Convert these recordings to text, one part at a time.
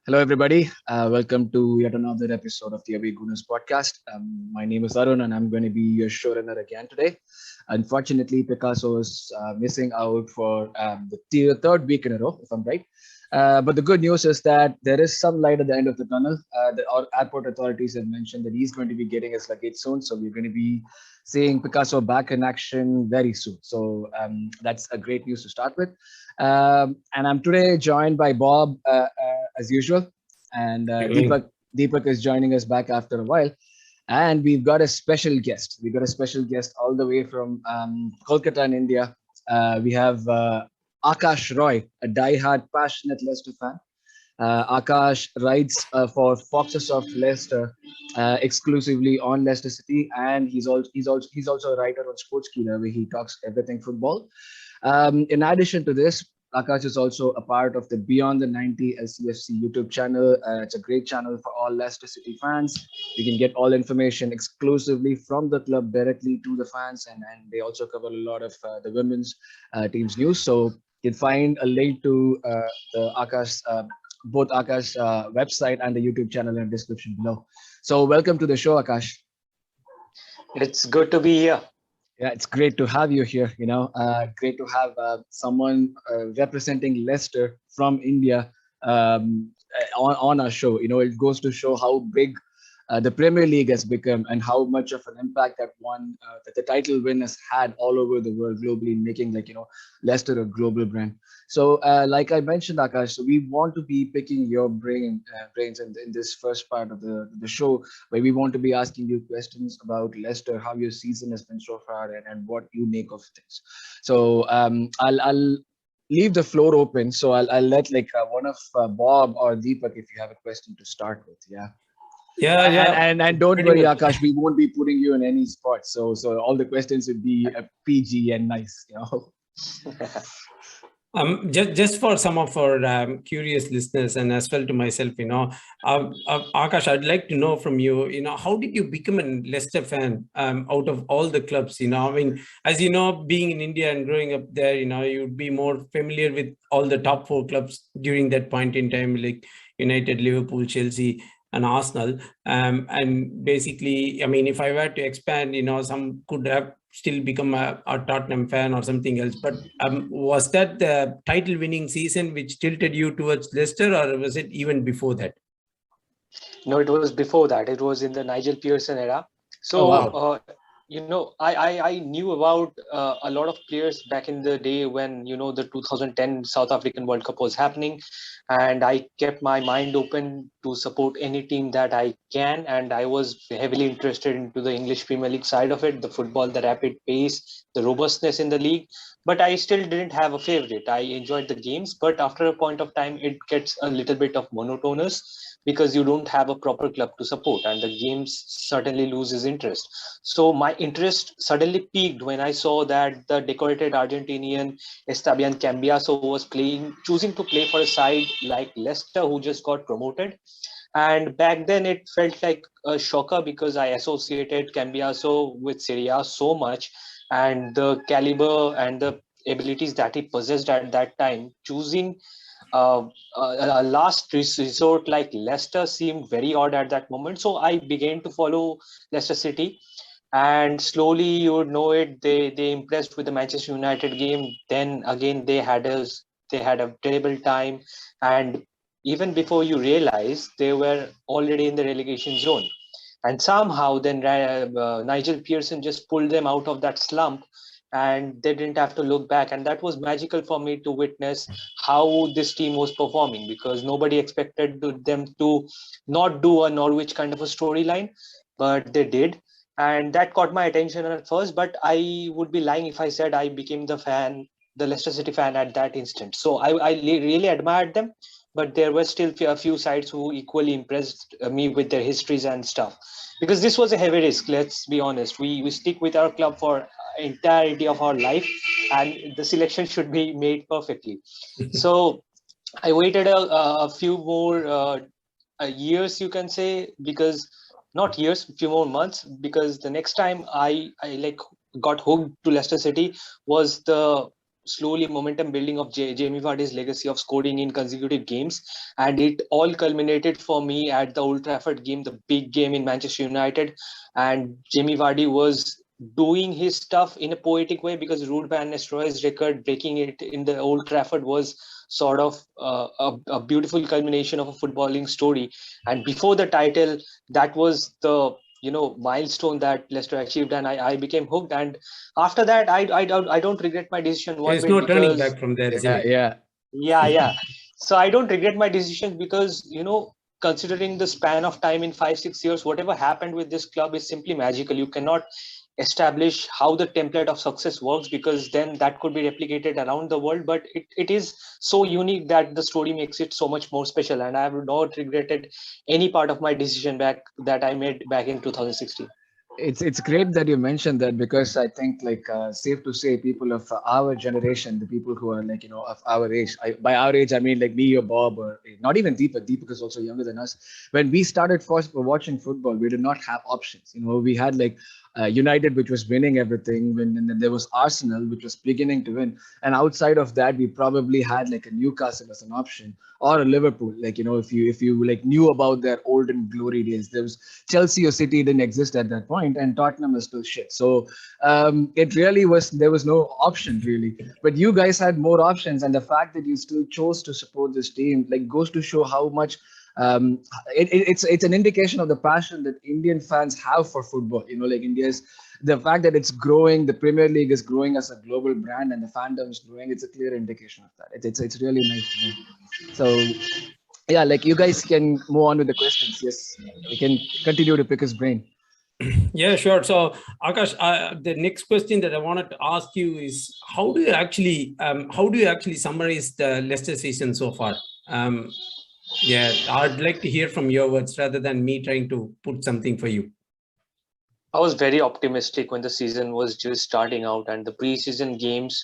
Hello, everybody. Welcome to yet another episode of the Away Gooners podcast. My name is Arun, and I'm going to be your showrunner again today. Unfortunately, Picasso is missing out for the third week in a row, if I'm right. But the good news is that there is some light at the end of the tunnel. Our airport authorities have mentioned that he's going to be getting his luggage soon, so we're going to be seeing Picasso back in action very soon. So that's a great news to start with. And I'm today joined by Bob, as usual, and Evening. Deepak is joining us back after a while. And we've got a special guest. We got a special guest all the way from Kolkata in India. We have Akash Roy, a die-hard, passionate Leicester fan. Akash writes for Foxes of Leicester exclusively on Leicester City, and he's also a writer on Sportskeeda, where he talks everything football. In addition to this, Akash is also a part of the Beyond the 90 LCFC YouTube channel. It's a great channel for all Leicester City fans. You can get all information exclusively from the club directly to the fans, and they also cover a lot of the women's team's news. So you can find a link to the Akash, both Akash website and the YouTube channel in the description below. So welcome to the show, Akash. It's good to be here. Yeah, it's great to have you here. Great to have someone representing Leicester from India on our show. It goes to show how big the Premier League has become and how much of an impact that the title win has had all over the world globally, making Leicester a global brand. So, like I mentioned, Akash, so we want to be picking your brains in this first part of the show, where we want to be asking you questions about Leicester, how your season has been so far, and what you make of things. So, I'll leave the floor open. So I'll let one of Bob or Deepak, if you have a question to start with. Yeah. And don't Pretty worry, much. Akash, we won't be putting you in any spot. So all the questions would be PG and nice. Just for some of our curious listeners and as well to myself, Akash, I'd like to know from you, how did you become a Leicester fan out of all the clubs? I mean, as you know, being in India and growing up there, you'd be more familiar with all the top four clubs during that point in time, like United, Liverpool, Chelsea, and Arsenal. And basically, I mean, if I were to expand, some could have still become a Tottenham fan or something else. But was that the title winning season which tilted you towards Leicester, or was it even before that? No, it was before that. It was in the Nigel Pearson era. Oh So, wow. I knew about a lot of players back in the day when, the 2010 South African World Cup was happening. And I kept my mind open to support any team that I can. And I was heavily interested into the English Premier League side of it, the football, the rapid pace, the robustness in the league. But I still didn't have a favorite. I enjoyed the games, but after a point of time, it gets a little bit of monotonous because you don't have a proper club to support and the games certainly loses interest. So my interest suddenly peaked when I saw that the decorated Argentinian Esteban Cambiaso was choosing to play for a side like Leicester, who just got promoted. And back then it felt like a shocker because I associated Cambiaso with Serie A so much, and the caliber and the abilities that he possessed at that time, choosing uh, a last resort like Leicester seemed very odd at that moment. So I began to follow Leicester City, and slowly you would know it. They impressed with the Manchester United game. Then again they had a terrible time, and even before you realize, they were already in the relegation zone. And somehow then Nigel Pearson just pulled them out of that slump, and they didn't have to look back. And that was magical for me to witness how this team was performing, because nobody expected them to not do a Norwich kind of a storyline, but they did. And that caught my attention at first, but I would be lying if I said I became the Leicester City fan at that instant. So I really admired them, but there were still a few sides who equally impressed me with their histories and stuff. Because this was a heavy risk, let's be honest. We stick with our club for entirety of our life, and the selection should be made perfectly. So I waited a few more years, you can say, because not years, few more months, because the next time I like got hooked to Leicester City was the slowly momentum building of Jamie Vardy's legacy of scoring in consecutive games, and it all culminated for me at the Old Trafford game, the big game in Manchester United. And Jamie Vardy was doing his stuff in a poetic way, because Ruud van Nistelrooy's record breaking it in the Old Trafford was sort of a beautiful culmination of a footballing story. And before the title, that was the milestone that Leicester achieved, and I became hooked. And after that, I don't regret my decision one There's bit, no turning because back from there, isn't Yeah, it? yeah. yeah. So I don't regret my decision, because considering the span of time in 5-6 years, whatever happened with this club is simply magical. You cannot establish how the template of success works, because then that could be replicated around the world, but it is so unique that the story makes it so much more special, and I have not regretted any part of my decision that I made back in 2016. It's great that you mentioned that, because I think, like, safe to say, people of our generation, the people who are, like, of our age, by our age I mean like me or Bob, or not even Deepak. Deepak is also younger than us. When we started first watching football, we did not have options. We had, like, United, which was winning everything, and then there was Arsenal, which was beginning to win, and outside of that, we probably had like a Newcastle as an option, or a Liverpool. Like, if you like knew about their olden glory days, there was Chelsea or City didn't exist at that point, and Tottenham is still shit. So it really was, there was no option really. But you guys had more options, and the fact that you still chose to support this team, like, goes to show how much um, it's an indication of the passion that Indian fans have for football. Like India's, the fact that it's growing, the Premier League is growing as a global brand, and the fandom is growing. It's a clear indication of that. It's really nice to know. So yeah, like, you guys can move on with the questions. Yes, we can continue to pick his brain. Yeah, sure. So, Akash, the next question that I wanted to ask you is, how do you actually summarize the Leicester season so far? Yeah, I'd like to hear from your words rather than me trying to put something for you. I was very optimistic when the season was just starting out, and the preseason games,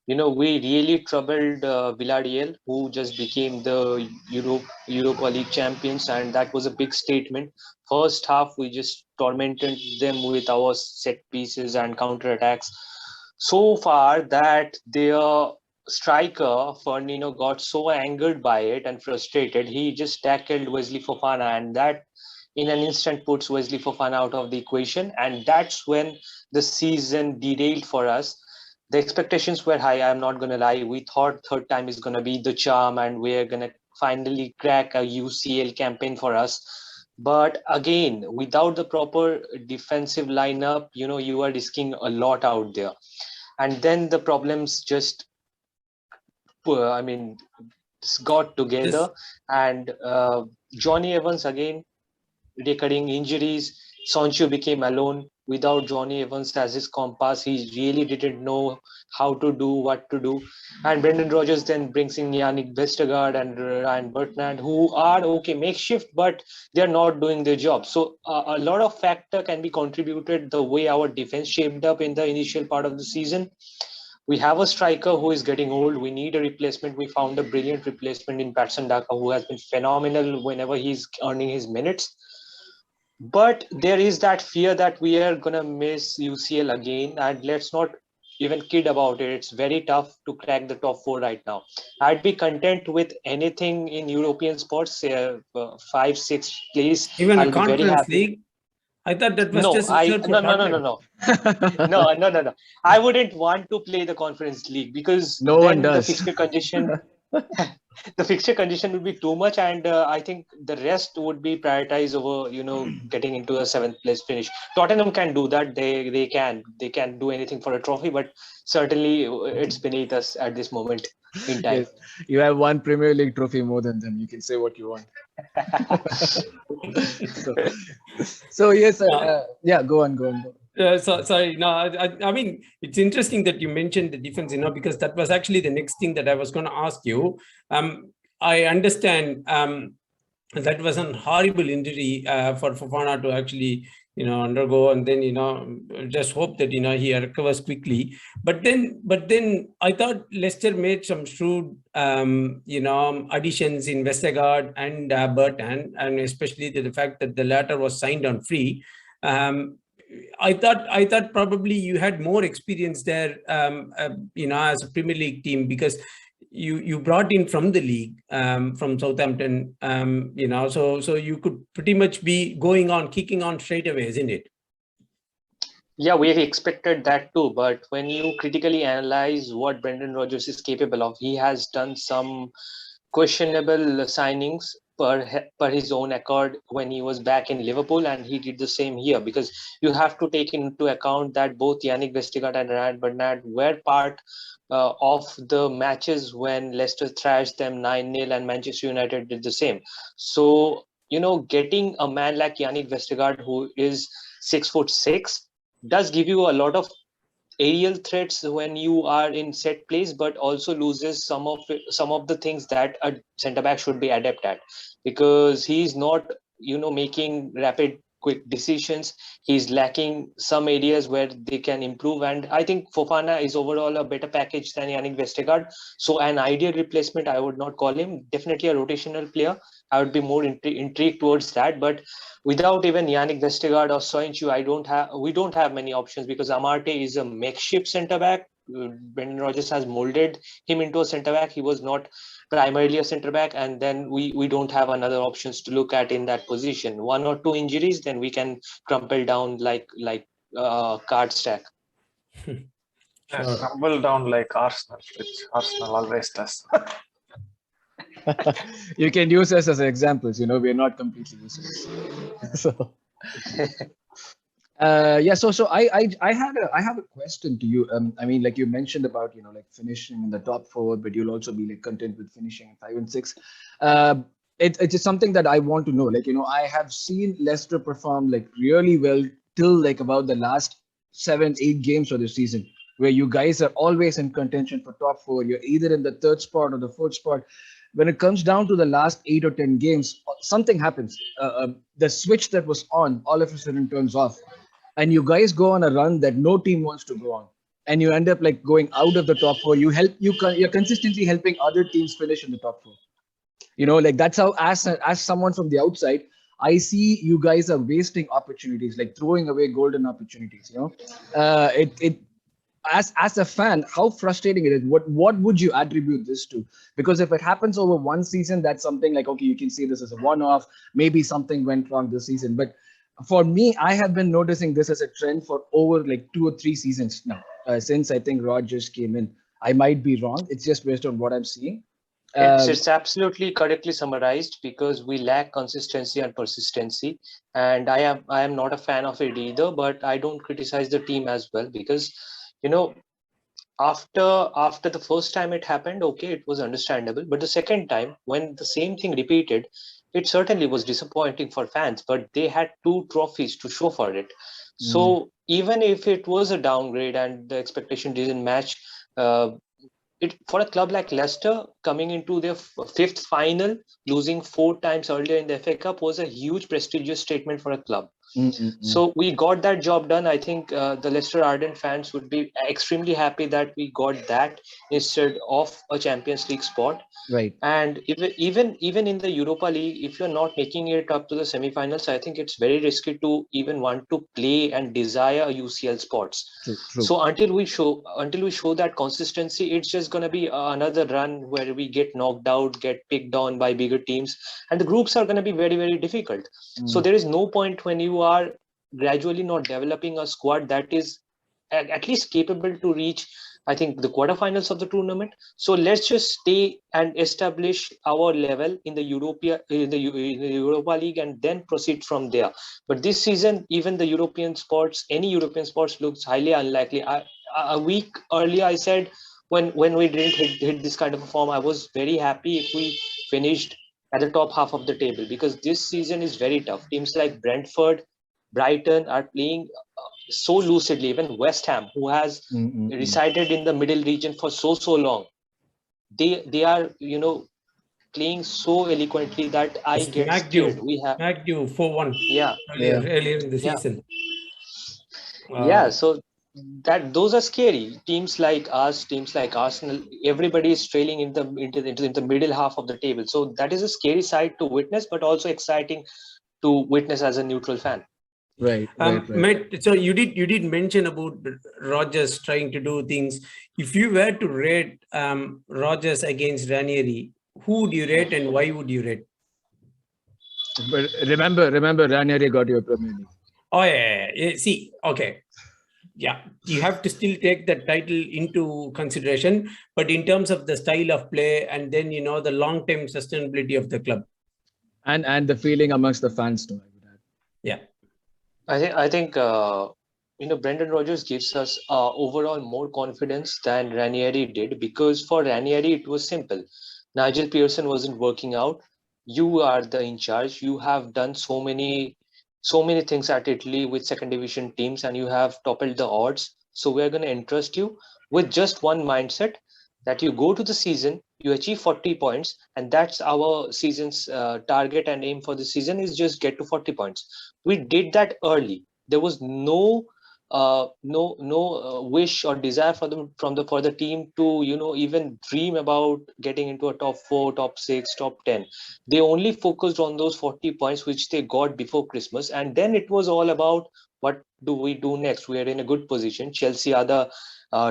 we really troubled Villarreal, who just became the Europa League champions, and that was a big statement. First half, we just tormented them with our set pieces and counter attacks, so far that their striker Fernino got so angered by it and frustrated, he just tackled Wesley Fofana, and that in an instant puts Wesley Fofana out of the equation, and that's when the season derailed for us. The expectations were high, I'm not going to lie. We thought third time is going to be the charm, and we're going to finally crack a UCL campaign for us. But again, without the proper defensive lineup, you are risking a lot out there. And then the problems just, got together. And Johnny Evans again, recurring injuries. Sancho became alone without Johnny Evans as his compass. He really didn't know how to do, what to do. And Brendan Rodgers then brings in Yannick Vestergaard and Ryan Bertrand, who are okay makeshift, but they're not doing their job. So a lot of factor can be contributed the way our defense shaped up in the initial part of the season. We have a striker who is getting old. We need a replacement. We found a brilliant replacement in Patson Daka, who has been phenomenal whenever he's earning his minutes. But there is that fear that we are going to miss UCL again. And let's not even kid about it. It's very tough to crack the top four right now. I'd be content with anything in European sports, 5-6 place. Even a I'll be very Conference happy. League? I thought that was No, just reserved for no. Tottenham. No. I wouldn't want to play the Conference League, because No one then the does. fixture condition the fixture condition would be too much, and I think the rest would be prioritized over getting into a seventh place finish. Tottenham can do that. They can do anything for a trophy, but certainly it's beneath us at this moment in time. Yes, you have one Premier League trophy more than them. You can say what you want. so yes, yeah, go on. Sorry. No, I mean, it's interesting that you mentioned the defense, because that was actually the next thing that I was going to ask you. I understand that was a horrible injury for Fofana to actually, undergo, and then, just hope that, he recovers quickly. But then I thought Leicester made some shrewd, additions in Vestergaard and Bertrand, and especially the fact that the latter was signed on free. I thought probably you had more experience there, as a Premier League team, because you brought in from the league, from Southampton, so you could pretty much be kicking on straight away, isn't it? Yeah, we expected that too. But when you critically analyze what Brendan Rodgers is capable of, he has done some questionable signings per his own accord when he was back in Liverpool, and he did the same here, because you have to take into account that both Yannick Vestergaard and Ryan Bernard were part of the matches when Leicester thrashed them 9-0 and Manchester United did the same. So, getting a man like Yannick Vestergaard, who is 6'6", does give you a lot of aerial threats when you are in set plays, but also loses some of the things that a centre back should be adept at, because he's not making rapid quick decisions. He's lacking some areas where they can improve, and I think Fofana is overall a better package than Yannick Vestergaard. So an ideal replacement, I would not call him. Definitely a rotational player. I would be more intrigued towards that. But without even Yannick Vestergaard or Soyuncu, we don't have many options, because Amarte is a makeshift centre back. Brendan Rodgers has molded him into a centre back. He was not primarily a centre back, and then we don't have another options to look at in that position. One or two injuries, then we can crumple down like card stack. Crumble down like Arsenal, which Arsenal always does. You can use us as examples. We're not completely useless. So, So I have a question to you. I mean, like you mentioned about like finishing in the top four, but you'll also be like content with finishing 5 and 6. It's just something that I want to know. Like I have seen Leicester perform like really well till like about the last 7-8 games of the season, where you guys are always in contention for top four. You're either in the third spot or the fourth spot. When it comes down to the last 8 or 10 games, something happens. The switch that was on all of a sudden turns off, and you guys go on a run that no team wants to go on, and you end up like going out of the top four. You're consistently helping other teams finish in the top four. Like that's how, as someone from the outside, I see you guys are wasting opportunities, like throwing away golden opportunities. As a fan, how frustrating it is. What would you attribute this to? Because if it happens over one season, that's something like, okay, you can see this as a one-off. Maybe something went wrong this season. But for me, I have been noticing this as a trend for over like 2 or 3 seasons now, since I think Rodgers came in. I might be wrong. It's just based on what I'm seeing. It's absolutely correctly summarized, because we lack consistency and persistency, and I am not a fan of it either. But I don't criticize the team as well, because after the first time it happened, okay, it was understandable. But the second time, when the same thing repeated, it certainly was disappointing for fans. But they had 2 trophies to show for it. So even if it was a downgrade and the expectation didn't match, for a club like Leicester, coming into their 5th final, losing 4 times earlier in the FA Cup, was a huge prestigious statement for a club. So we got that job done. I think the Leicester ardent fans would be extremely happy that we got that instead of a Champions League spot. Right. And even in the Europa League, if you're not making it up to the semi-finals, I think it's very risky to even want to play and desire UCL spots. True. So until we show that consistency, it's just going to be another run where we get knocked out, get picked on by bigger teams, and the groups are going to be very, very difficult. So there is no point when you are gradually not developing a squad that is at least capable to reach, I think, the quarterfinals of the tournament. So let's just stay and establish our level in the Europa League, and then proceed from there. But this season, even any European sports looks highly unlikely. A week earlier, I said, when we didn't hit this kind of a form, I was very happy if we finished at the top half of the table, because this season is very tough. Teams like Brentford, Brighton are playing so lucidly. Even West Ham, who has resided in the middle region for so long, they are playing so eloquently that I get scared. We have smacked you 4-1 earlier in the season. So those are scary. Teams like us, teams like Arsenal, everybody is trailing into the middle half of the table. So that is a scary sight to witness, but also exciting to witness as a neutral fan. Right. Matt, so you did mention about Rodgers trying to do things. If you were to rate Rodgers against Ranieri, who would you rate and why would you rate? But remember, Ranieri got your Premier League. Oh yeah. See, okay. Yeah, you have to still take that title into consideration, but in terms of the style of play and then the long-term sustainability of the club, and the feeling amongst the fans too, I would add. Yeah, I think Brendan Rodgers gives us overall more confidence than Ranieri did, because for Ranieri it was simple. Nigel Pearson wasn't working out. You are the in charge. You have done so many things at Italy with second division teams, and you have toppled the odds. So we're going to entrust you with just one mindset, that you go to the season, you achieve 40 points, and that's our season's target and aim for the season is just get to 40 points. We did that early. There was no wish or desire for the team to even dream about getting into a top 4, top 6, top 10. They only focused on those 40 points which they got before Christmas, and then it was all about what do we do next. We are in a good position. Chelsea are the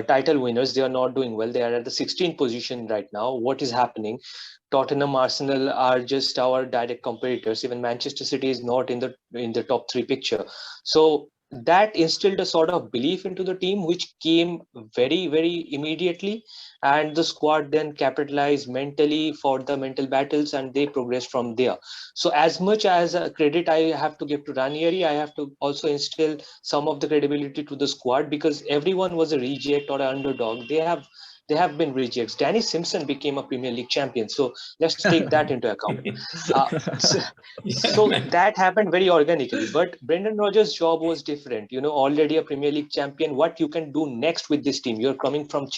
title winners. They are not doing well. They are at the 16th position right now. What is happening? Tottenham, Arsenal are just our direct competitors. Even Manchester City is not in the top 3 picture. So that instilled a sort of belief into the team, which came very, very immediately, and the squad then capitalized mentally for the mental battles, and they progressed from there. So as much as credit I have to give to Ranieri, I have to also instill some of the credibility to the squad, because everyone was a reject or an underdog. They have been rejects. Danny Simpson became a Premier League champion, so let's take that into account. So, so that happened very organically. But Brendan Rodgers' job was different. Already a Premier League champion. What you can do next with this team? You're coming from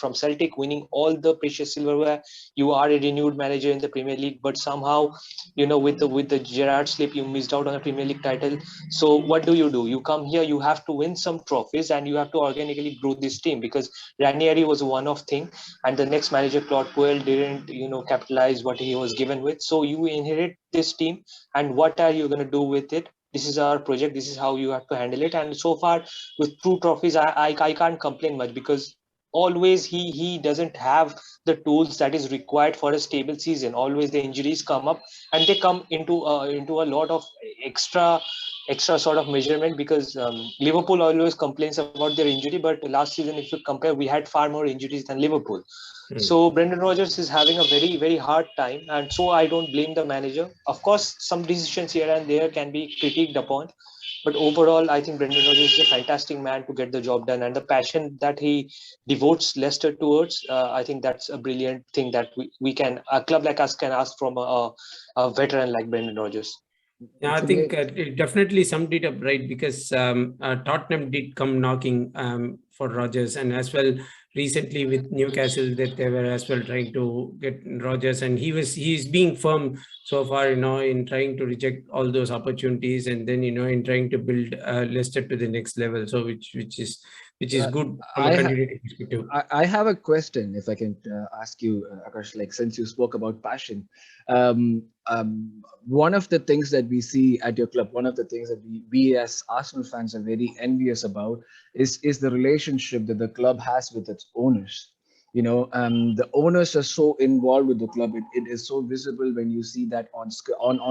from Celtic, winning all the precious silverware. You are a renewed manager in the Premier League, but somehow, with the Gerrard slip, you missed out on a Premier League title. So what do? You come here, you have to win some trophies, and you have to organically grow this team, because Ranieri was a one-off thing, and the next manager, Claude Puel, didn't capitalize what he was given with. So you inherit this team, and what are you going to do with it? This is our project. This is how you have to handle it. And so far, with 2 trophies, I can't complain much, because always he doesn't have the tools that is required for a stable season. Always the injuries come up, and they come into a lot of extra sort of measurement, because Liverpool always complains about their injury, but last season, if you compare, we had far more injuries than Liverpool. So Brendan Rodgers is having a very, very hard time, and so I don't blame the manager. Of course, some decisions here and there can be critiqued upon, but overall, I think Brendan Rodgers is a fantastic man to get the job done, and the passion that he devotes Leicester towards, I think that's a brilliant thing that a club like us can ask from a veteran like Brendan Rodgers. Yeah, I think it definitely summed it up right, because Tottenham did come knocking for Rodgers, and as well recently with Newcastle, that they were as well trying to get Rodgers, and he's being firm so far, in trying to reject all those opportunities, and then in trying to build Leicester to the next level. So which is good from a continuity perspective. I have a question, if I can ask you, Akash. Like, since you spoke about passion, one of the things that we see at your club, one of the things that we as Arsenal fans are very envious about is the relationship that the club has with its owners. The owners are so involved with the club. It is so visible when you see that on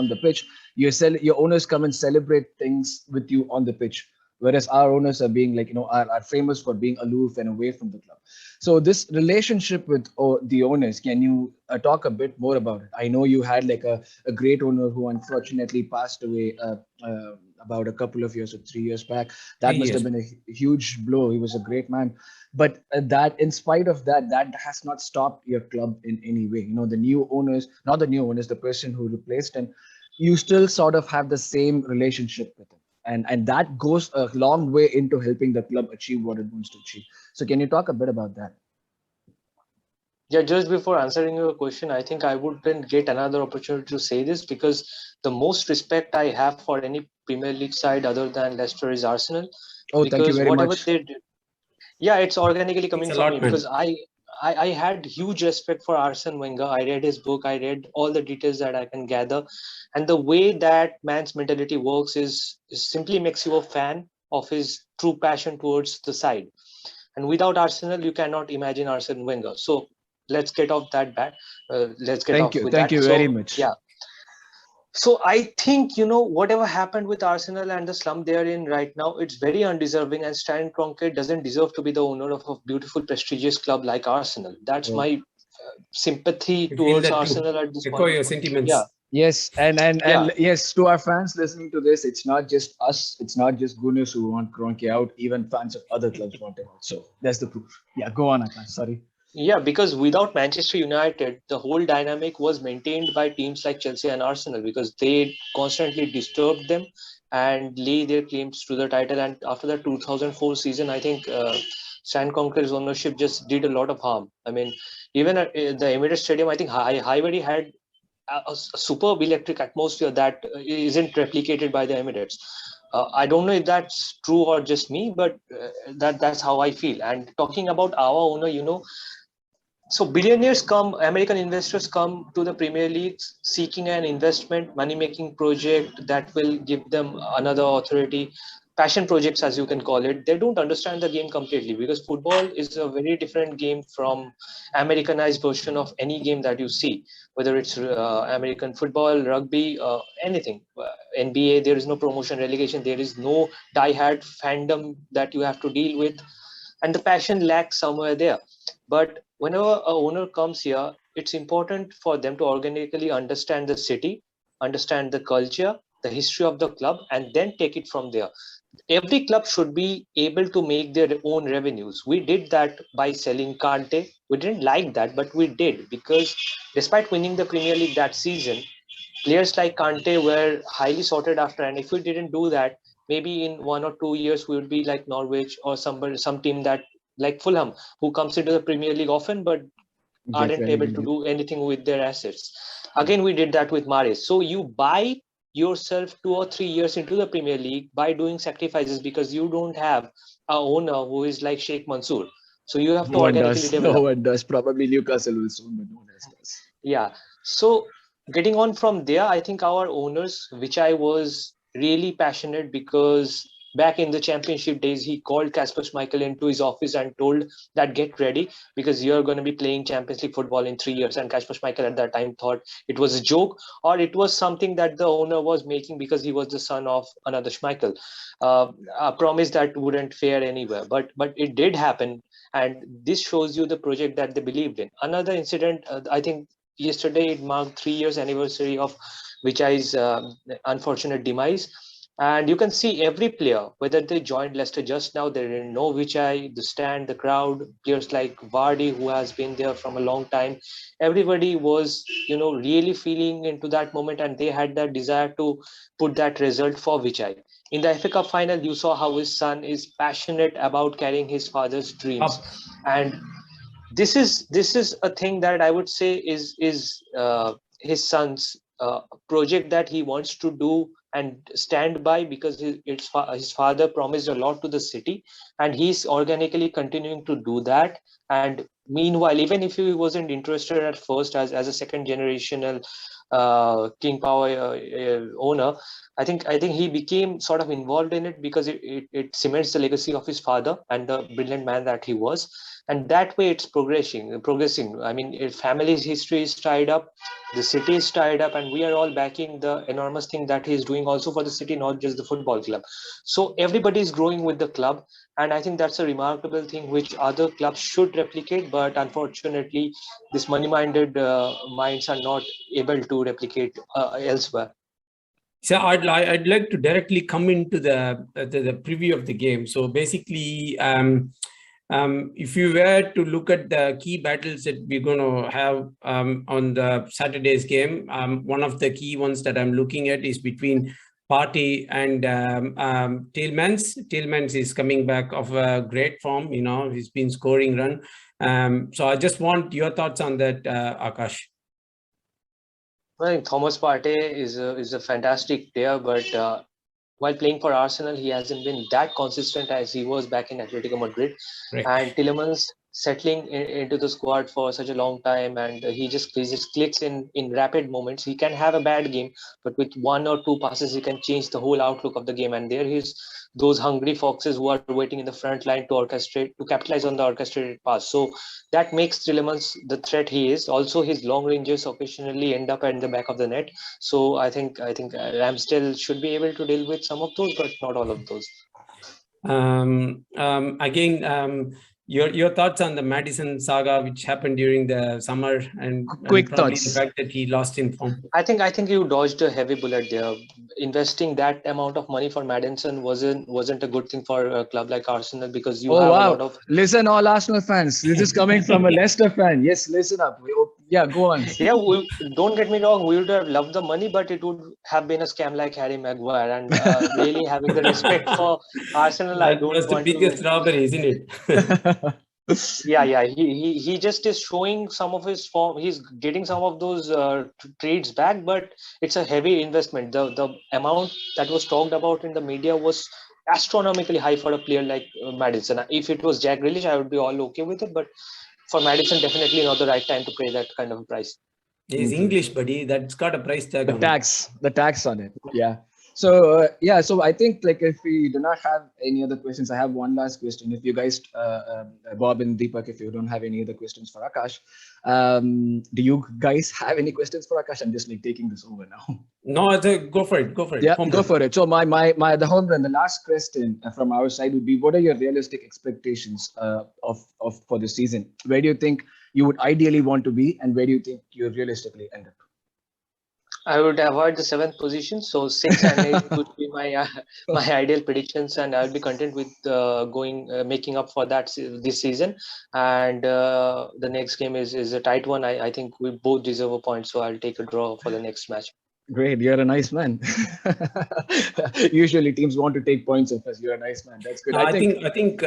the pitch. Your owners come and celebrate things with you on the pitch, whereas our owners are being are famous for being aloof and away from the club. So this relationship with the owners, can you talk a bit more about it? I know you had like a great owner who unfortunately passed away about a couple of years or 3 years back. That must have been a huge blow. He was a great man. But that, in spite of that, that has not stopped your club in any way. The new owners, not the new owners, the person who replaced him, you still sort of have the same relationship with him. And that goes a long way into helping the club achieve what it wants to achieve. So can you talk a bit about that? Yeah, just before answering your question, I think I wouldn't get another opportunity to say this, because the most respect I have for any Premier League side other than Leicester is Arsenal. Oh, because thank you very whatever much. they did, yeah, it's organically coming from me, because I had huge respect for Arsene Wenger. I read his book. I read all the details that I can gather, and the way that man's mentality works is simply makes you a fan of his true passion towards the side. And without Arsenal, you cannot imagine Arsene Wenger. So let's get off that bat. Let's get Thank off you. with Thank that. you very So much. yeah. So I think, whatever happened with Arsenal and the slump they are in right now, it's very undeserving. And Stan Kroenke doesn't deserve to be the owner of a beautiful, prestigious club like Arsenal. That's Well, my sympathy I feel towards that too. Arsenal at this Echo point. your Yeah, sentiments. yes, yeah. and yes, to our fans listening to this, it's not just us. It's not just Gunners who want Kroenke out. Even fans of other clubs want him out. So that's the proof. Yeah, go on, Akash. Sorry. Yeah, because without Manchester United, the whole dynamic was maintained by teams like Chelsea and Arsenal because they constantly disturbed them and lay their claims to the title. And after the 2004 season, I think Stan Kroenke's ownership just did a lot of harm. I mean, even at the Emirates Stadium, I think Highbury had a superb electric atmosphere that isn't replicated by the Emirates. I don't know if that's true or just me, but that's how I feel. And talking about our owner, so billionaires come, American investors come to the Premier League seeking an investment, money-making project that will give them another authority, passion projects as you can call it. They don't understand the game completely because football is a very different game from Americanized version of any game that you see, whether it's American football, rugby, anything. NBA, there is no promotion relegation, there is no die-hard fandom that you have to deal with, and the passion lacks somewhere there. But whenever a owner comes here, it's important for them to organically understand the city, understand the culture, the history of the club, and then take it from there. Every club should be able to make their own revenues. We did that by selling Kante. We didn't like that, but we did because despite winning the Premier League that season, players like Kante were highly sought after. And if we didn't do that, maybe in 1 or 2 years we would be like Norwich or some team that like Fulham, who comes into the Premier League often but Get aren't able to relegated. do anything with their assets. Again, we did that with Maris. So you buy yourself 2 or 3 years into the Premier League by doing sacrifices because you don't have a owner who is like Sheikh Mansour. So you have to No one organically does. No develop. one does. Probably Newcastle will soon, but no one else does. Yeah. So getting on from there, I think our owners, which I was really passionate because back in the championship days, he called Kasper Schmeichel into his office and told that get ready because you're going to be playing Champions League football in 3 years. And Kasper Schmeichel at that time thought it was a joke or it was something that the owner was making because he was the son of another Schmeichel. A promise that wouldn't fare anywhere, but it did happen. And this shows you the project that they believed in. Another incident, I think yesterday it marked 3 years anniversary of Vichai's unfortunate demise. And you can see every player, whether they joined Leicester just now, they didn't know Vichai, the stand, the crowd, players like Vardy, who has been there from a long time. Everybody was, really feeling into that moment and they had that desire to put that result for Vichai. In the FA Cup final, you saw how his son is passionate about carrying his father's dreams. Up. And this is a thing that I would say is his son's project that he wants to do and stand by because his father promised a lot to the city and he's organically continuing to do that. And meanwhile, even if he wasn't interested at first as a second generational King Power owner, I think he became sort of involved in it because it cements the legacy of his father and the brilliant man that he was. And that way it's progressing. I mean, if family's history is tied up, the city is tied up, and we are all backing the enormous thing that he's doing also for the city, not just the football club. So everybody is growing with the club, and I think that's a remarkable thing which other clubs should replicate, but unfortunately these money-minded minds are not able to replicate elsewhere. So I'd like to directly come into the preview of the game. So basically, if you were to look at the key battles that we're going to have on the Saturday's game, one of the key ones that I'm looking at is between Partey and Tielemans. Tielemans is coming back of a great form. He's been scoring run. So I just want your thoughts on that, Akash. I think Thomas Partey is a fantastic player, but while playing for Arsenal, he hasn't been that consistent as he was back in Atletico Madrid. Correct. And settling into the squad for such a long time, and he just clicks in rapid moments. He can have a bad game, but with one or two passes, he can change the whole outlook of the game. And there he's those hungry foxes who are waiting in the front line to capitalize on the orchestrated pass. So that makes Tielemans the threat he is. Also, his long ranges occasionally end up at the back of the net. So I think Ramsdale should be able to deal with some of those, but not all of those. Again, your thoughts on the Maddison saga, which happened during the summer, and Quick probably thoughts. the fact that he lost in form. I think you dodged a heavy bullet there. Investing that amount of money for Maddison wasn't a good thing for a club like Arsenal, because you Oh have a wow! lot of Listen, all Arsenal fans. This is coming from a Leicester fan. Yes, listen up. Yeah, go on. yeah. Don't get me wrong. We would have loved the money, but it would have been a scam like Harry Maguire. And really having the respect for Arsenal, I That don't was the want biggest to. robbery, isn't it? Yeah. He just is showing some of his form. He's getting some of those trades back, but it's a heavy investment. The amount that was talked about in the media was astronomically high for a player like Maddison. If it was Jack Grealish, I would be all okay with it, but for Maddison, definitely not the right time to pay that kind of a price. He's English, buddy. That's got a price tag the on tax on it. Yeah. So I think, like, if we do not have any other questions, I have one last question. If you guys, Bob and Deepak, if you don't have any other questions for Akash, do you guys have any questions for Akash? I'm just like taking this over now. No, go for it. Go for it. Yeah, Home go run. for it. So the home run, the last question from our side would be: what are your realistic expectations of for the season? Where do you think you would ideally want to be, and where do you think you realistically end up? I would avoid the seventh position, so 6 and 8 would be my ideal predictions, and I'll be content with making up for that this season. And the next game is a tight one. I think we both deserve a point, so I'll take a draw for the next match. Great, you're a nice man. Usually teams want to take points of us. You're a nice man. That's good. I think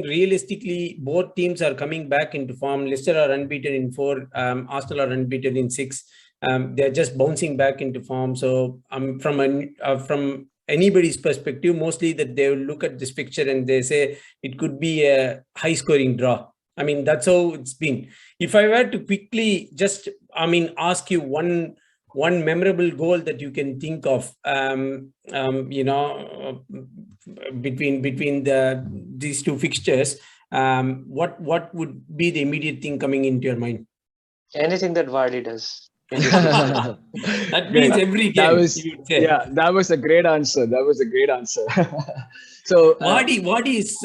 realistically, both teams are coming back into form. Leicester are unbeaten in 4. Arsenal are unbeaten in 6. They're just bouncing back into form. So from anybody's perspective, mostly that they will look at this picture and they say it could be a high-scoring draw. I mean, that's how it's been. If I were to quickly just, ask you one memorable goal that you can think of, between these two fixtures, what would be the immediate thing coming into your mind? Anything that Vardy does. That means every game. That was a great answer. So Vardy is,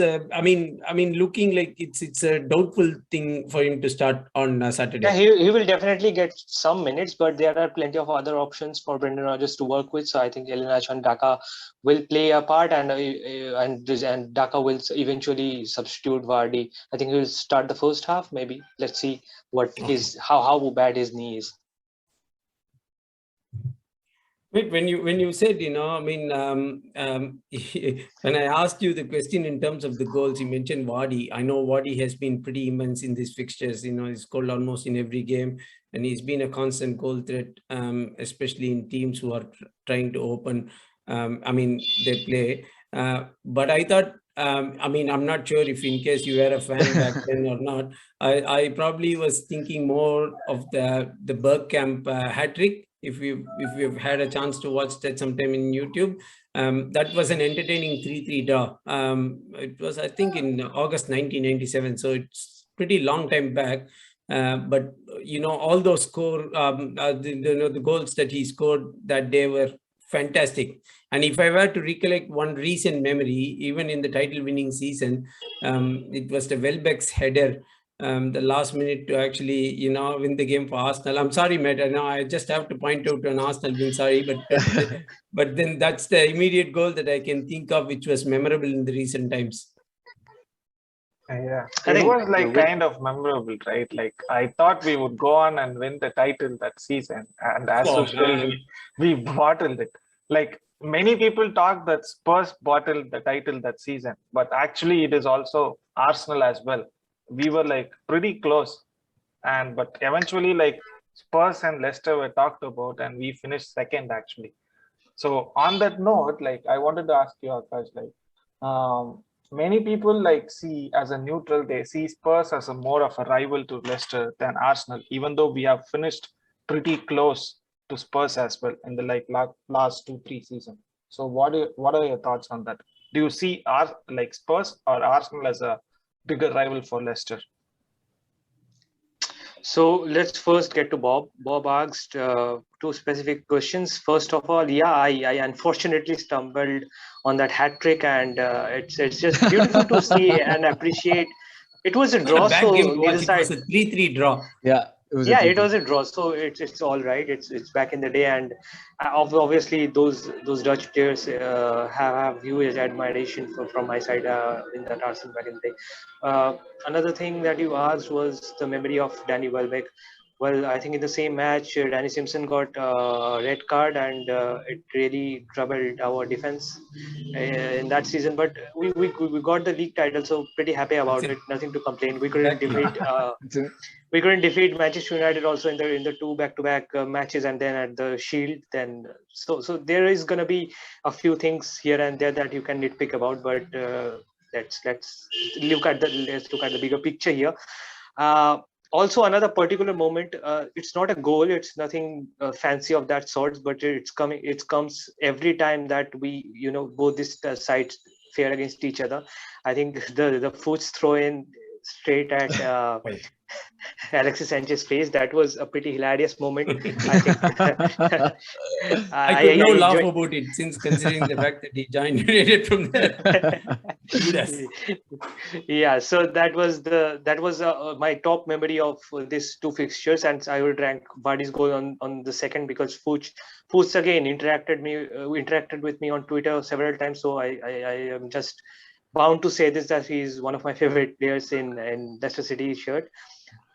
looking like it's a doubtful thing for him to start on Saturday. Yeah, he will definitely get some minutes, but there are plenty of other options for Brendan Rodgers to work with. So I think Elinacho and Daka will play a part, and Daka will eventually substitute Vardy. I think he will start the first half. Maybe let's see how bad his knee is. Wait, when you said, when I asked you the question in terms of the goals, you mentioned Vardy. I know Vardy has been pretty immense in these fixtures. He's scored almost in every game, and he's been a constant goal threat, especially in teams who are trying to open. They play. But I thought, I'm not sure if in case you were a fan back then or not. I probably was thinking more of the Bergkamp hat trick. If you've had a chance to watch that sometime in YouTube, that was an entertaining 3-3 draw. It was, I think, in August 1997, so it's pretty long time back. But all those the goals that he scored that day were fantastic. And if I were to recollect one recent memory, even in the title-winning season, it was the Welbeck's header. The last minute to actually, win the game for Arsenal. I'm sorry, Matt. I just have to point out to an Arsenal win. Sorry, but then that's the immediate goal that I can think of, which was memorable in the recent times. Yeah, it was like kind of memorable, right? Like I thought we would go on and win the title that season, and as usual, we bottled it. Like many people talk that Spurs bottled the title that season, but actually it is also Arsenal as well. We were like pretty close, but eventually like Spurs and Leicester were talked about, and we finished second actually. So on that note, like I wanted to ask you, Akash, like many people like see as a neutral, they see Spurs as a more of a rival to Leicester than Arsenal, even though we have finished pretty close to Spurs as well in the last 2-3 seasons. So what are your thoughts on that? Do you see like Spurs or Arsenal as a bigger rival for Leicester? So let's first get to Bob. Bob asked two specific questions. First of all, yeah, I unfortunately stumbled on that hat trick, and it's just beautiful to see and appreciate. It was a draw, Bad game so to neither watch. It side. was a 3-3 draw. Yeah, it was. Yeah, it was a draw, so it's all right. It's back in the day, and obviously those Dutch players have huge admiration from my side in that Arsenal back in the day. Another thing that you asked was the memory of Danny Welbeck. Well, I think in the same match, Danny Simpson got a red card, and it really troubled our defense in that season. But we got the league title, so pretty happy about it. Nothing to complain. We couldn't defeat. We couldn't defeat Manchester United also in the two back-to-back matches, and then at the Shield. Then so there is gonna be a few things here and there that you can nitpick about, but let's look at the bigger picture here. Also, another particular moment. It's not a goal. It's nothing fancy of that sort, but it's coming. It comes every time that we both these sides fare against each other. I think the Fuchs throw in straight at Alexis Sanchez's face. That was a pretty hilarious moment. I think I could now laugh about it, since considering the fact that he joined United from there. Yeah, so that was my top memory of these two fixtures, and I would rank Vardy's goal on the second, because Fuchs again interacted with me on Twitter several times. So I am just bound to say this, that he's one of my favorite players in Leicester City shirt.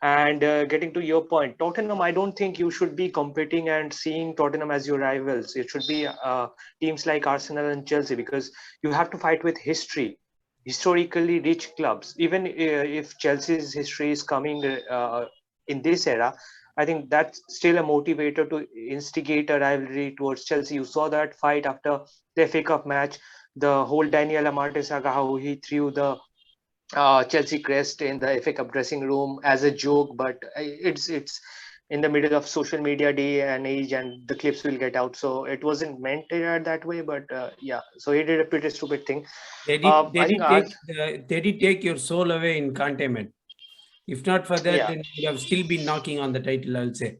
And getting to your point, Tottenham, I don't think you should be competing and seeing Tottenham as your rivals. It should be teams like Arsenal and Chelsea, because you have to fight with historically rich clubs. Even if Chelsea's history is coming in this era, I think that's still a motivator to instigate a rivalry towards Chelsea. You saw that fight after the FA Cup match, the whole Daniel Amarte saga, how he threw the Chelsea crest in the FA Cup dressing room as a joke, but it's in the middle of social media day and age, and the clips will get out. So it wasn't meant that way, but yeah. So he did a pretty stupid thing. They did take your soul away in Containment. If not for that, then you would have still been knocking on the title, I'll say.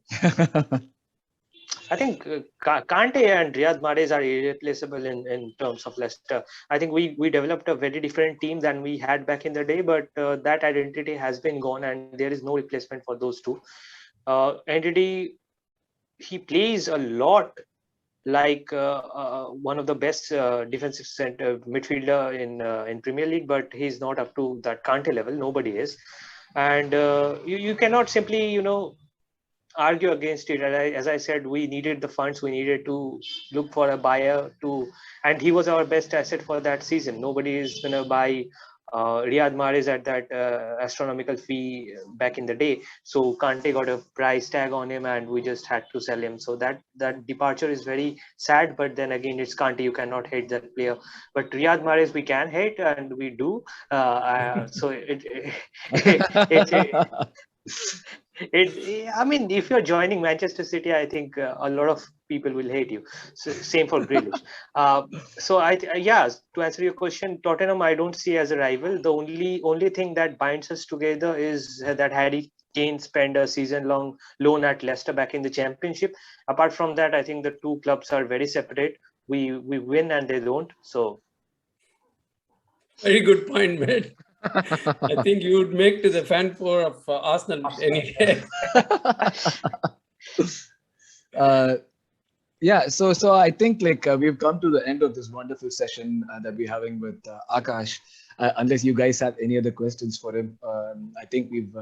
I think Kante and Riyad Mahrez are irreplaceable in terms of Leicester. I think we developed a very different team than we had back in the day, but that identity has been gone, and there is no replacement for those two. Entity, he plays a lot like one of the best defensive center midfielder in Premier League, but he's not up to that Kante level. Nobody is, and you cannot simply argue against it. As I said, we needed the funds. We needed to look for a buyer and he was our best asset for that season. Nobody is gonna buy Riyad Mahrez at that astronomical fee back in the day. So Kante got a price tag on him, and we just had to sell him. So that departure is very sad. But then again, it's Kante. You cannot hate that player. But Riyad Mahrez we can hate, and we do. So I mean, if you're joining Manchester City, I think a lot of people will hate you. So, same for Grealish. To answer your question, Tottenham I don't see as a rival. The only thing that binds us together is that Harry Kane spent a season-long loan at Leicester back in the Championship. Apart from that, I think the two clubs are very separate. We win and they don't. So, very good point, man. I think you would make to the fan four of Arsenal anyway. Yeah, so I think we've come to the end of this wonderful session that we're having with Akash. Unless you guys have any other questions for him, I think we've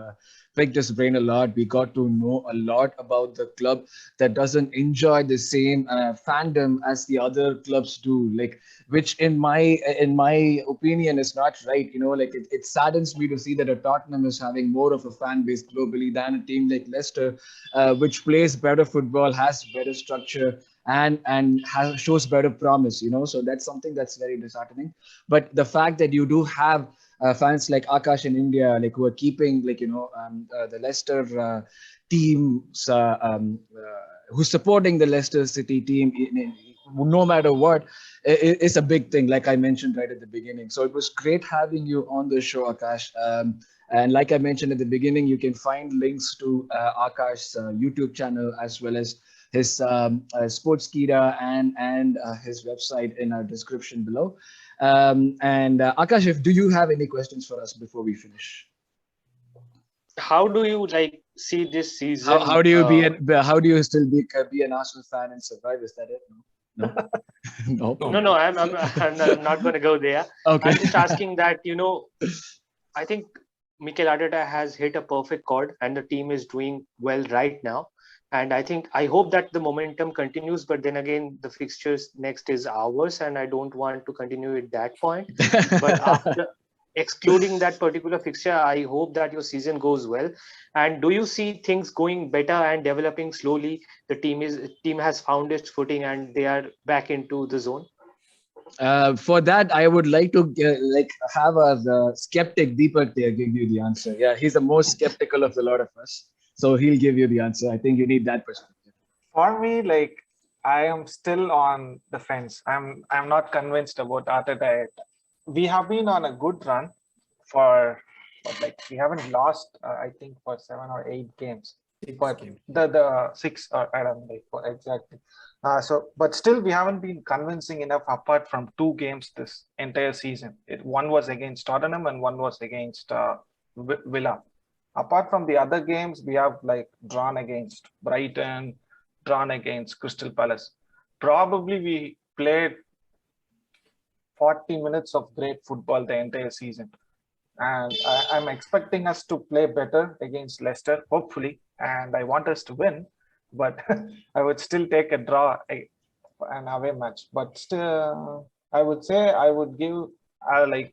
picked his brain a lot. We got to know a lot about the club that doesn't enjoy the same fandom as the other clubs do, which in my opinion is not right. It saddens me to see that a Tottenham is having more of a fan base globally than a team like Leicester, which plays better football, has better structure, and shows better promise, so that's something that's very disheartening. But the fact that you do have fans like Akash in India, like who are keeping the Leicester teams, who's supporting the Leicester City team no matter what, it's a big thing, like I mentioned right at the beginning. So it was great having you on the show, Akash. And like I mentioned at the beginning, you can find links to Akash's YouTube channel as well as his Sportskeeda and his website in our description below. And Akash, do you have any questions for us before we finish? How do you see this season? How do you how do you still be an Arsenal fan and survive? Is that it? No. No. I'm not going to go there. Okay. I'm just asking that I think Mikel Arteta has hit a perfect chord, and the team is doing well right now. And I hope that the momentum continues. But then again, the fixtures next is ours, and I don't want to continue at that point. But after excluding that particular fixture, I hope that your season goes well. And do you see things going better and developing slowly? The team has found its footing and they are back into the zone. For that, I would like to have a skeptic Deepak there give you the answer. Yeah, he's the most skeptical of the lot of us, so he'll give you the answer. I think you need that perspective. For me, I am still on the fence. I'm not convinced about Arteta yet. We have been on a good run we haven't lost I think for 7 or 8 games. But the 6 or I don't know exactly. But still we haven't been convincing enough apart from 2 games this entire season. One was against Tottenham and one was against Villa. Apart from the other games, we have drawn against Brighton, drawn against Crystal Palace. Probably we played 40 minutes of great football the entire season. And I'm expecting us to play better against Leicester, hopefully. And I want us to win. But I would still take a draw, an away match. But still, I would say I would give,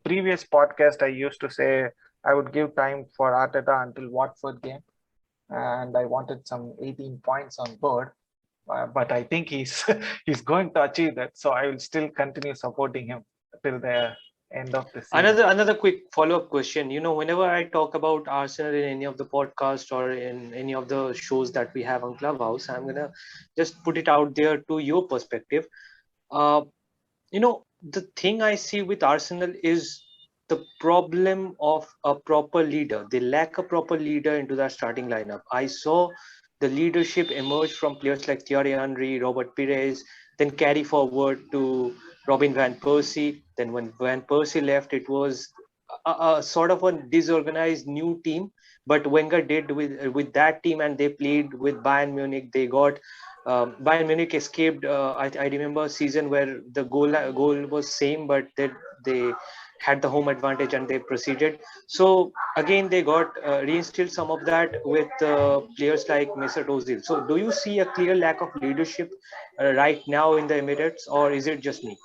previous podcast, I used to say I would give time for Arteta until Watford game. And I wanted some 18 points on board. But I think he's going to achieve that. So I will still continue supporting him till the end of the season. Another quick follow-up question. Whenever I talk about Arsenal in any of the podcasts or in any of the shows that we have on Clubhouse, I'm gonna just put it out there to your perspective. The thing I see with Arsenal is the problem of a proper leader. They lack a proper leader into their starting lineup. I saw the leadership emerge from players like Thierry Henry, Robert Pires, then carry forward to Robin Van Persie. Then when Van Persie left, it was a sort of a disorganized new team. But Wenger did with that team, and they played with Bayern Munich. They got Bayern Munich escaped. I remember a season where the goal was same, but they had the home advantage and they proceeded. So again, they got reinstilled some of that with players like Mesut Ozil. So do you see a clear lack of leadership right now in the Emirates, or is it just me?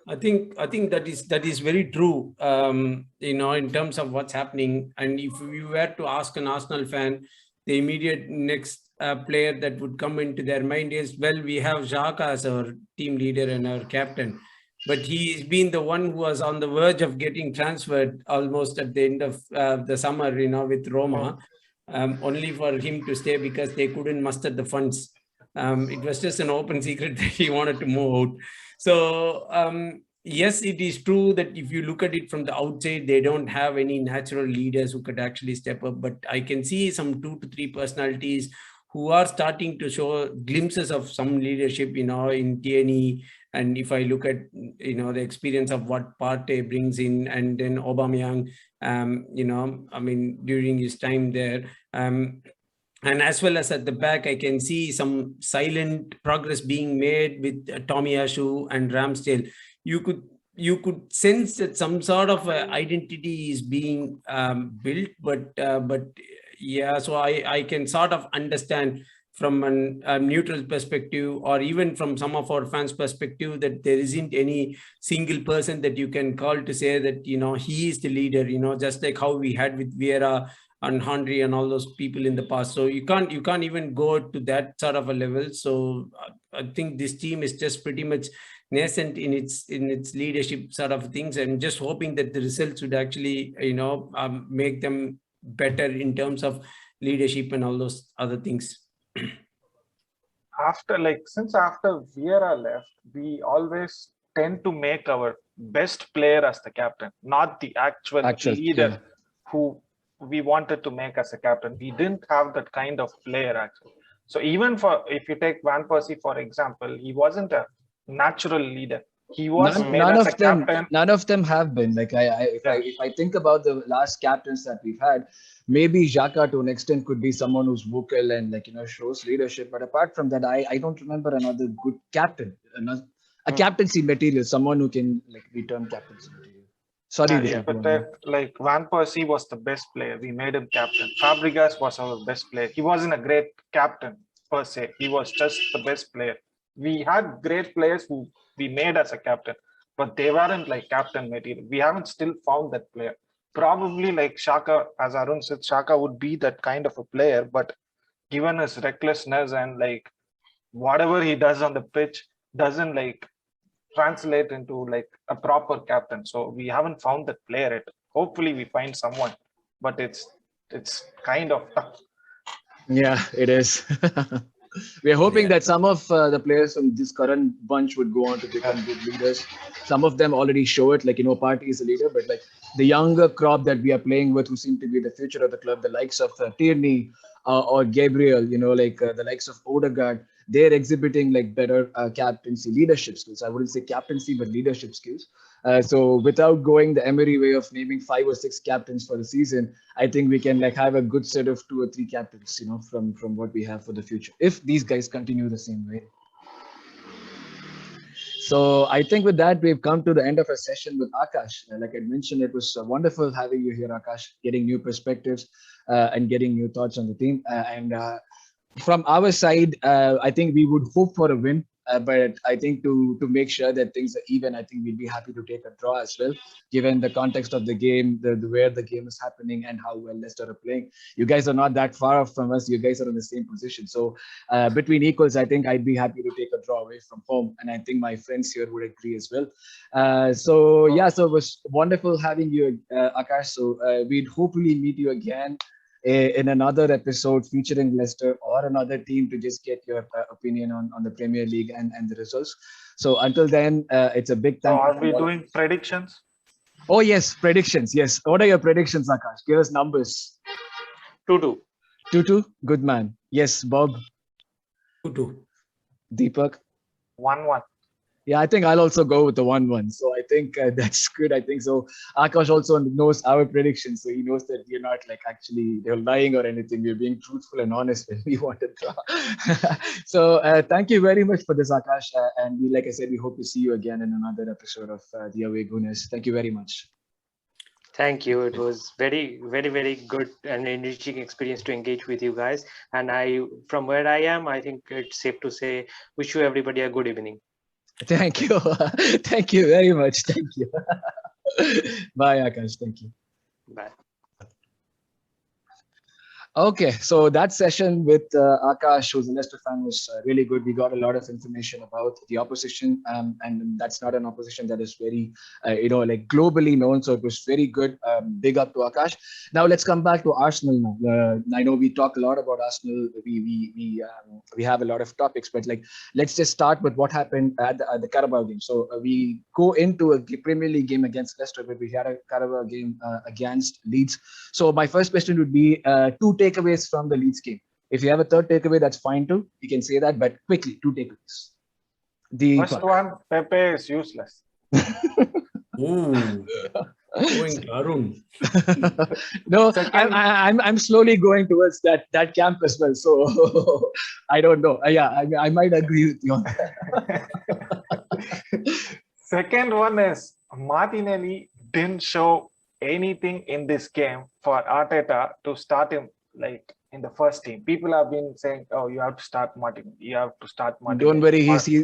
I think that is very true. In terms of what's happening, and if you were to ask an Arsenal fan, the immediate next player that would come into their mind is, well, we have Xhaka as our team leader and our captain, but he's been the one who was on the verge of getting transferred almost at the end of the summer, with Roma, only for him to stay because they couldn't muster the funds. It was just an open secret that he wanted to move out. So yes, it is true that if you look at it from the outside, they don't have any natural leaders who could actually step up. But I can see some 2 to 3 personalities who are starting to show glimpses of some leadership, in Tierney. And if I look at, the experience of what Partey brings in, and then Aubameyang, during his time there, and as well as at the back, I can see some silent progress being made with Tomiyasu and Ramsdale. You could sense that some sort of identity is being built, but yeah, so I can sort of understand from a neutral perspective, or even from some of our fans' perspective, that there isn't any single person that you can call to say that, he is the leader, just like how we had with Vieira and Henry and all those people in the past. So you can't even go to that sort of a level. So I think this team is just pretty much nascent in its leadership sort of things. I'm just hoping that the results would actually make them better in terms of leadership and all those other things. Since after Vieira left, we always tend to make our best player as the captain, not the actual leader who we wanted to make as a captain. We didn't have that kind of player actually. So even if you take Van Persie for example, he wasn't a natural leader. He was made as a captain. None of them have been. Like if I think about the last captains that we've had, maybe Xhaka to an extent could be someone who's vocal and shows leadership. But apart from that, I don't remember another good captain, a captaincy material, someone who can return captaincy material. Sorry, but Van Persie was the best player. We made him captain. Fabregas was our best player. He wasn't a great captain per se. He was just the best player. We had great players who we made as a captain, but they weren't captain material. We haven't still found that player. Probably Xhaka, as Arun said, Xhaka would be that kind of a player, but given his recklessness and whatever he does on the pitch doesn't translate into a proper captain. So we haven't found that player yet. Hopefully we find someone, but it's kind of tough. Yeah, it is. We are hoping that some of the players from this current bunch would go on to become good leaders. Some of them already show it, Partey is a leader, but the younger crop that we are playing with, who seem to be the future of the club, the likes of Tierney or Gabriel, the likes of Odegaard, they're exhibiting better captaincy leadership skills. I wouldn't say captaincy, but leadership skills. So without going the Emery way of naming 5 or 6 captains for the season, I think we can have a good set of 2 or 3 captains, from what we have for the future, if these guys continue the same way. So I think with that, we've come to the end of our session with Akash. Like I mentioned, it was wonderful having you here, Akash, getting new perspectives and getting new thoughts on the team. From our side, I think we would hope for a win. But I think to make sure that things are even, I think we'd be happy to take a draw as well, given the context of the game, the where the game is happening and how well Leicester are playing. You guys are not that far off from us. You guys are in the same position. So between equals, I think I'd be happy to take a draw away from home. And I think my friends here would agree as well. So it was wonderful having you, Akash. So we'd hopefully meet you again in another episode featuring Leicester or another team to just get your opinion on the Premier League and the results. So until then, it's a big thank you. Are we doing predictions? Oh, yes, predictions. Yes. What are your predictions, Akash? Give us numbers. 2-2. 2-2? Good man. Yes, Bob. 2-2. Deepak? 1-1. Yeah, I think I'll also go with the 1-1. So I think that's good. I think so. Akash also knows our predictions. So he knows that we're not actually lying or anything. We're being truthful and honest when we want to draw. So thank you very much for this, Akash. And like I said, we hope to see you again in another episode of the Away Gooners. Thank you very much. Thank you. It was very, very, very good and enriching experience to engage with you guys. And from where I am, I think it's safe to say, wish you everybody a good evening. Thank you. Thank you very much. Thank you. Bye, Akash. Thank you. Bye. Okay, so that session with Akash, who's a Leicester fan, was really good. We got a lot of information about the opposition, and that's not an opposition that is very, globally known. So it was very good. Big up to Akash. Now let's come back to Arsenal. I know we talk a lot about Arsenal. We have a lot of topics, but let's just start with what happened at the Carabao game. So we go into a Premier League game against Leicester, but we had a Carabao game against Leeds. So my first question would be 2 takeaways from the Leeds game. If you have a third takeaway, that's fine too. You can say that, but quickly, 2 takeaways. First one, Pepe is useless. Ooh. Going to Arun. No, I'm slowly going towards that camp as well. So I don't know. I might agree with you on that. Second one is Martinelli didn't show anything in this game for Arteta to start him in the first team. People have been saying, "Oh, you have to start Martinelli. You have to start Martinelli." Don't worry,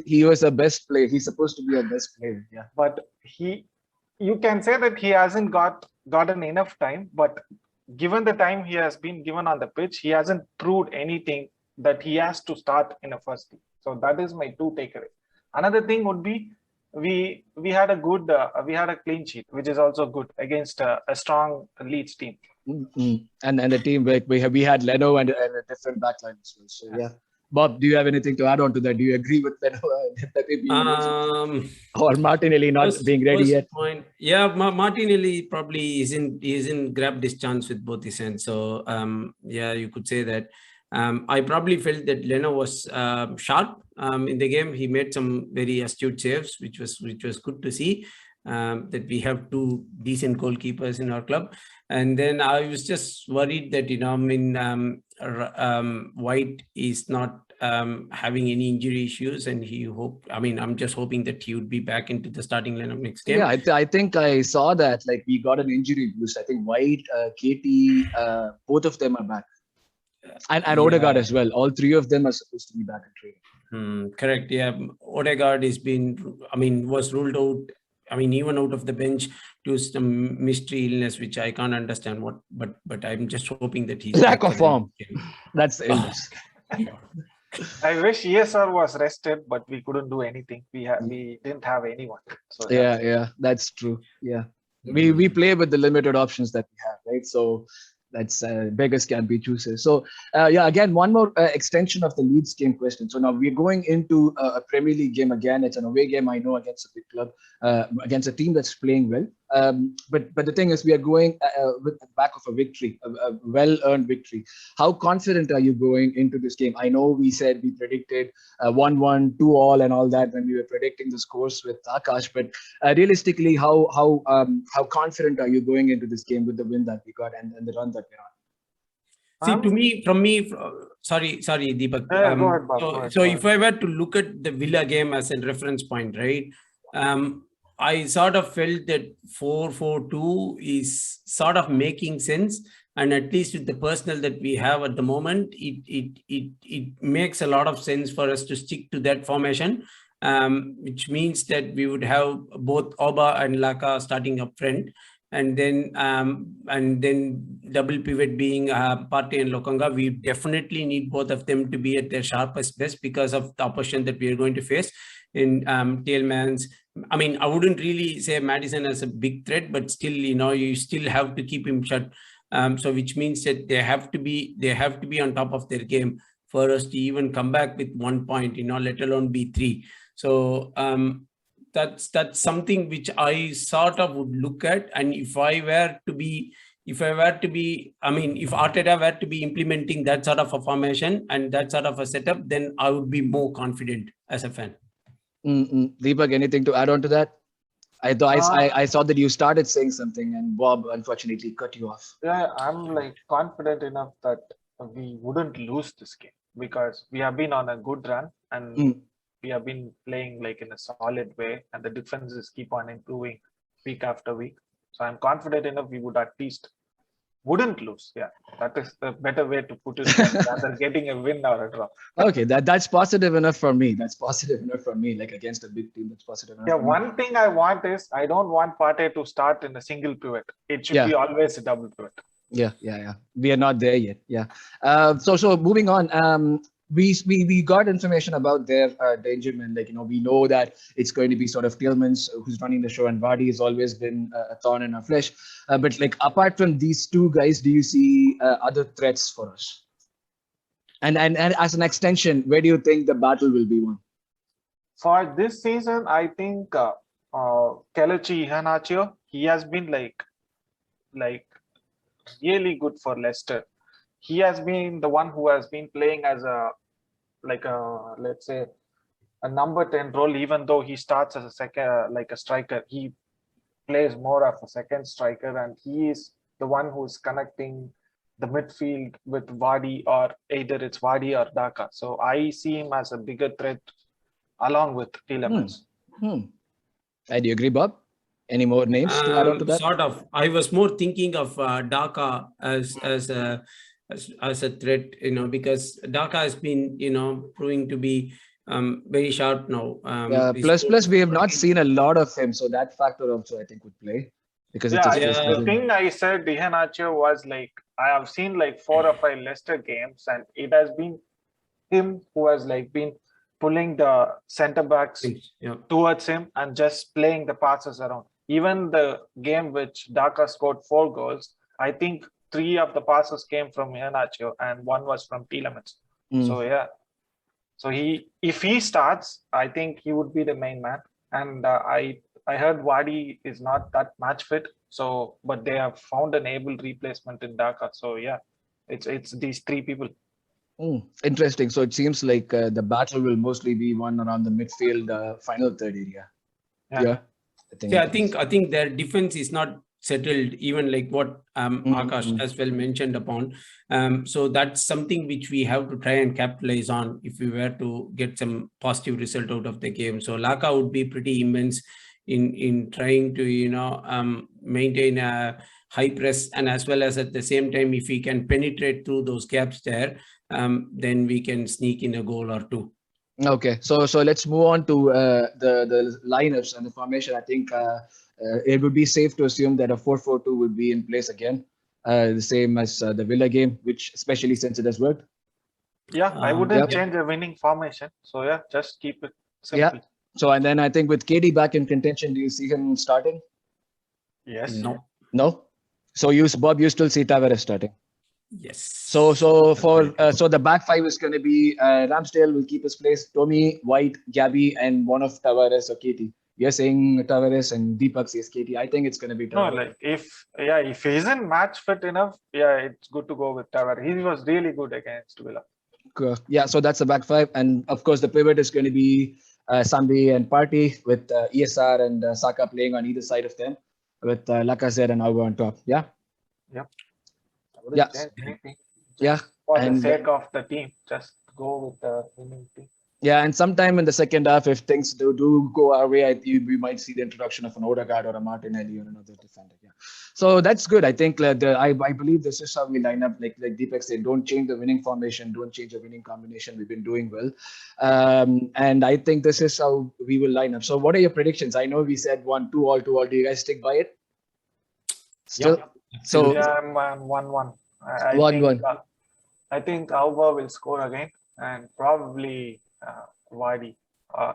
he was a best player. He's supposed to be a best player. Yeah, but you can say that he hasn't gotten enough time. But given the time he has been given on the pitch, he hasn't proved anything that he has to start in a first team. So that is my two takeaways. Another thing would be we had a good we had a clean sheet, which is also good against a strong Leeds team. Mm-hmm. And the team, like we had Leno and a different backline as well. So yeah. Bob, do you have anything to add on to that? Do you agree with Leno or Martinelli not being ready yet? Point. Yeah, Martinelli probably isn't grabbed his chance with both his hands. So yeah, you could say that. I probably felt that Leno was sharp in the game. He made some very astute saves, which was good to see. That we have two decent goalkeepers in our club. And then I was just worried that, White is not having any injury issues, and I'm just hoping that he would be back into the starting lineup next game. Yeah, I think I saw that. Like, we got an injury boost. I think White, KT, both of them are back. And Odegaard as well. All three of them are supposed to be back in training. Correct. Yeah, Odegaard was ruled out. Even out of the bench to some mystery illness, which I can't understand but I'm just hoping that he's lack of form. That's the illness. I wish ESR was rested, but we couldn't do anything. We didn't have anyone. So yeah, that's true. Yeah, we play with the limited options that we have, right? So that's beggars can't be choosers. So again, one more extension of the Leeds game question. So now we're going into a Premier League game again. It's an away game, I know, against a big club, against a team that's playing well. But the thing is, we are going with the back of a victory, a well-earned victory. How confident are you going into this game? I know we predicted 1-1, 2-2 and all that when we were predicting the scores with Akash, but realistically, how confident are you going into this game with the win that we got and the run that we're on? See, sorry, Deepak. Go ahead. So if I were to look at the Villa game as a reference point, right? I sort of felt that 4-4-2 is sort of making sense, and at least with the personnel that we have at the moment, it makes a lot of sense for us to stick to that formation, which means that we would have both Oba and Laka starting up front, and then double pivot being Partey and Lokanga. We definitely need both of them to be at their sharpest best because of the opposition that we are going to face in Tielemans. I wouldn't really say Maddison as a big threat, but still, you still have to keep him shut. So which means that they have to be on top of their game for us to even come back with 1 point, let alone be 3. So that's something which I sort of would look at. And if Arteta were to be implementing that sort of a formation and that sort of a setup, then I would be more confident as a fan. Deepak, anything to add on to that? I saw that you started saying something and Bob unfortunately cut you off. Yeah, I'm confident enough that we wouldn't lose this game because we have been on a good run and we have been playing in a solid way, and the defenses keep on improving week after week. So I'm confident enough we would at least wouldn't lose. Yeah, that is the better way to put it rather getting a win or a draw. Okay, that's positive enough for me. That's positive enough for me. Against a big team, that's positive enough. Yeah, one thing I want is I don't want Partey to start in a single pivot. It should be always a double pivot. Yeah. We are not there yet. Yeah. So moving on. We got information about their endangerment. We know that it's going to be sort of Tielemans who's running the show, and Vardy has always been a thorn in our flesh. But apart from these two guys, do you see other threats for us? And as an extension, where do you think the battle will be won? For this season, I think Kelechi Iheanacho, he has been really good for Leicester. He has been the one who has been playing as let's say a number 10 role, even though he starts as a second, a striker. He plays more of a second striker, and he is the one who's connecting the midfield with Vardy, or either it's Vardy or Daka. So I see him as a bigger threat along with Tielemans. Do you agree, Bob? Any more names to add on to that? Sort of. I was more thinking of Daka as a threat, because Daka has been, proving to be very sharp now. Plus we have not seen a lot of him, so that factor also I think would play. Because the thing I said, Iheanacho was like, I have seen like 4 or 5 Leicester games, and it has been him who has like been pulling the center backs towards him and just playing the passes around. Even the game which Dhaka scored 4 goals, I think 3 of the passes came from Iheanacho and 1 was from Tielemans. So yeah, so if he starts, I think he would be the main man. And I heard Wadi is not that match fit, so but they have found an able replacement in Dhaka. So yeah, it's these 3 people. Interesting. So it seems like the battle will mostly be won around the midfield, final third area. Yeah. I think their defense is not settled, even like what Akash as well mentioned upon. So that's something which we have to try and capitalize on if we were to get some positive result out of the game. So Laka would be pretty immense in trying to maintain a high press, and as well as at the same time, if we can penetrate through those gaps there, then we can sneak in a goal or 2. Okay, so let's move on to the lineups and the formation. I think it would be safe to assume that a 4-4-2 would be in place again, the same as the Villa game, which especially since it has worked. Yeah, I wouldn't change a winning formation. So yeah, just keep it simple. Yeah. So and then I think with KD back in contention, do you see him starting? Yes. No. So you still see Tavares starting? Yes. So the back 5 is going to be Ramsdale will keep his place, Tommy, White, Gabby, and one of Tavares or Katie. You're saying Tavares and Deepak says Katie. I think it's going to be Tavares. No, like if he isn't match fit enough, it's good to go with Tavares. He was really good against Villa. Yeah, so that's the back 5, and of course the pivot is going to be Sambi and Partey with ESR and Saka playing on either side of them, with Lacazette and Auba on top. Yeah. Yep. Yeah. Yeah. For the sake of the team, just go with the winning team. Yeah, and sometime in the second half, if things do go our way, we might see the introduction of an Odegaard or a Martinelli or another defender. Yeah, so that's good. I think I believe this is how we line up. Like Deepak said, don't change the winning formation, don't change the winning combination. We've been doing well, and I think this is how we will line up. So, what are your predictions? I know we said 1-2 all 2 all. Do you guys stick by it? Still. Yep. So yeah, I'm 1-1. 1-1. I think Auba will score again, and probably Wadi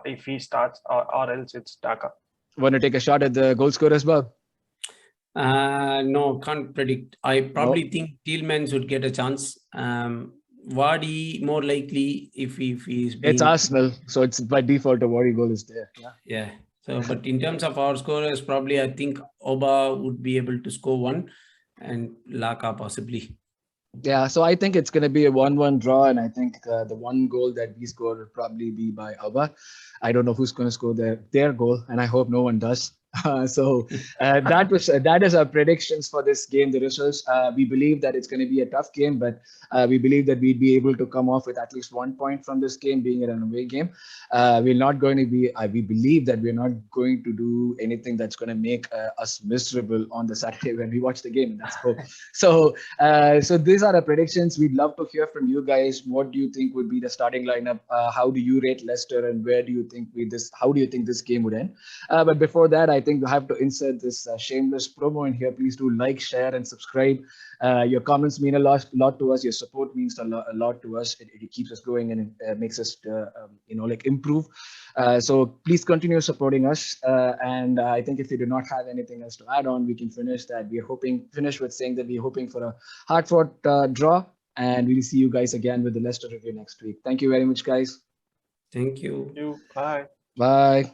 if he starts, or else it's Dhaka. Want to take a shot at the goal scorer as well? No, can't predict. I probably think Tielemans would get a chance. Wadi more likely if he's being... It's Arsenal, so it's by default a Wadi goal is there. Yeah. So, but in terms of our scorers, probably I think Oba would be able to score 1, and Laka possibly. Yeah, so I think it's going to be a 1-1 draw, and I think the 1 goal that we score will probably be by Auba. I don't know who's going to score their goal, and I hope no one does. That is our predictions for this game, the results. We believe that it's going to be a tough game, but we believe that we'd be able to come off with at least 1 point from this game, being an away game. We're not going to be, we believe that we're not going to do anything that's going to make us miserable on the Saturday when we watch the game. That's cool. So these are our predictions. We'd love to hear from you guys. What do you think would be the starting lineup? How do you rate Leicester, and where do you think how do you think this game would end? But before that, I think we have to insert this shameless promo in here. Please do like, share, and subscribe. Your comments mean a lot to us. Your support means a lot to us. It keeps us going, and it makes us improve. So please continue supporting us. And I think if you do not have anything else to add on, we can finish with saying that we're hoping for a hard-fought draw, and we'll see you guys again with the Leicester review next week. Thank you very much, guys. Thank you. Bye. Bye.